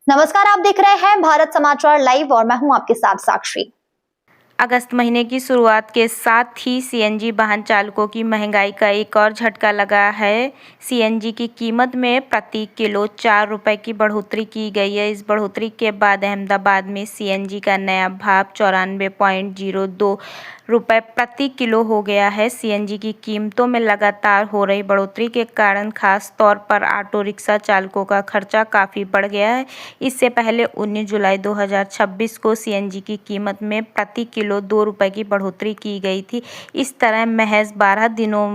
नमस्कार, आप देख रहे हैं भारत समाचार लाइव और मैं हूं आपके साथ साक्षी। अगस्त महीने की शुरुआत के साथ ही सीएनजी वाहन चालकों की महंगाई का एक और झटका लगा है। सीएनजी की कीमत में प्रति किलो 4 रुपये की बढ़ोतरी की गई है। इस बढ़ोतरी के बाद अहमदाबाद में सीएनजी का नया भाव 94.02 रुपये प्रति किलो हो गया है। सीएनजी की कीमतों में लगातार हो रही बढ़ोतरी के कारण खास तौर पर ऑटो रिक्शा चालकों का खर्चा काफ़ी बढ़ गया है। इससे पहले 19 जुलाई 2026 को सीएनजी की कीमत में प्रति किलो 2 रुपये की बढ़ोतरी की गई थी। इस तरह महज 12 दिनों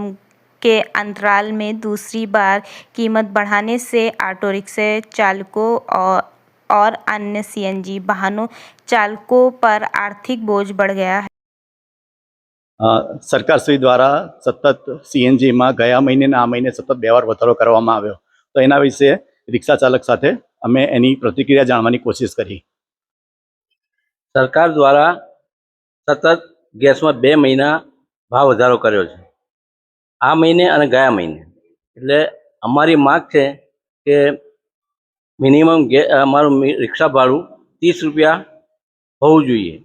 के अंतराल में दूसरी बार कीमत बढ़ाने से ऑटो रिक्शा चालकों और अन्य सीएनजी वाहनों चालकों पर आर्थिक बोझ बढ़ गया है। સરકારશ્રી દ્વારા સતત સીએનજીમાં ગયા મહિને ને આ મહિને સતત 2 વાર વધારો કરવામાં આવ્યો, તો એના વિશે રિક્ષા ચાલક સાથે અમે એની પ્રતિક્રિયા જાણવાની કોશિશ કરી। સરકાર દ્વારા સતત ગેસમાં 2 મહિના ભાવ વધારો કર્યો છે, આ મહિને અને ગયા મહિને। એટલે અમારી માગ છે કે મિનિમમ અમારું રિક્ષા ભાડું 30 રૂપિયા હોવું જોઈએ।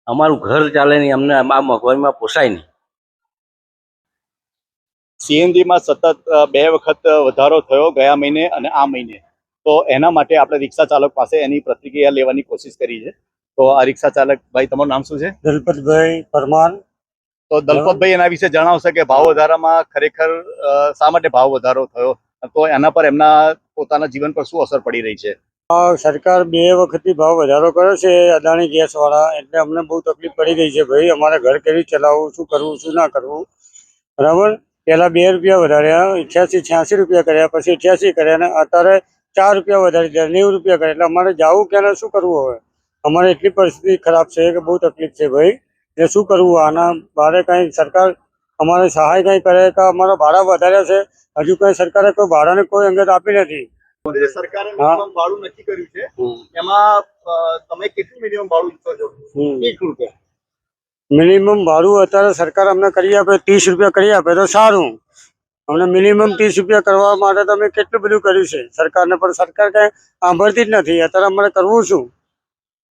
અમારું ઘર ચાલે નહીં, અમને આ મોંઘવારીમાં પોસાય નહીં। સીએનજીમાં સતત 2 વખત વધારો થયો ગયા મહિને અને આ મહિને, તો એના માટે આપણે રિક્ષા ચાલક પાસે એની પ્રતિક્રિયા લેવાની કોશિશ કરી છે। તો આ રિક્ષા ચાલક ભાઈ, તમારું નામ શું છે? દલપતભાઈ પરમાર। તો દલપતભાઈ એના વિશે જણાવશે કે ભાવ વધારામાં ખરેખર શા માટે ભાવ વધારો થયો, તો એના પર એમના પોતાના જીવન પર શું અસર પડી રહી છે? સરકાર 2 વખતથી ભાવ વધારો કર્યો છે અદાણી ગેસ વાળા, એટલે અમને બહુ તકલીફ પડી ગઈ છે ભાઈ। અમારે ઘર કેવી ચલાવવું, શું કરવું શું ના કરવું, બરાબર। પહેલા 2 રૂપિયા વધાર્યા, 88-86 રૂપિયા કર્યા, પછી 88 કર્યા અને અત્યારે 4 રૂપિયા વધારી દીધા, 90 રૂપિયા કર્યા। એટલે અમારે જવું ક્યારે, શું કરવું હવે? અમારે એટલી પરિસ્થિતિ ખરાબ છે કે બહુ તકલીફ છે ભાઈ। એટલે શું કરવું? આના બારે કંઈ સરકાર અમારે સહાય કંઈ કરે કે અમારા ભાડા વધાર્યા છે, હજુ કંઈ સરકારે કોઈ ભાડાને કોઈ અંગત આપી નથી। સરકારે મિનિમમ ભાડું નક્કી કર્યું છે, એમાં તમે કેટલું મિનિમમ ભાડું ઈચ્છો છો? 30 રૂપિયા મિનિમમ ભાડું અત્યારે સરકાર અમને કરી આપે, 30 રૂપિયા કરી આપે તો સારું। અમને મિનિમમ 30 રૂપિયા કરવા માટે તમે કેટલું બધું કર્યું છે સરકારને, પણ સરકાર કંઈ સાંભળતી જ નથી। અત્યારે અમારે કરવું શું?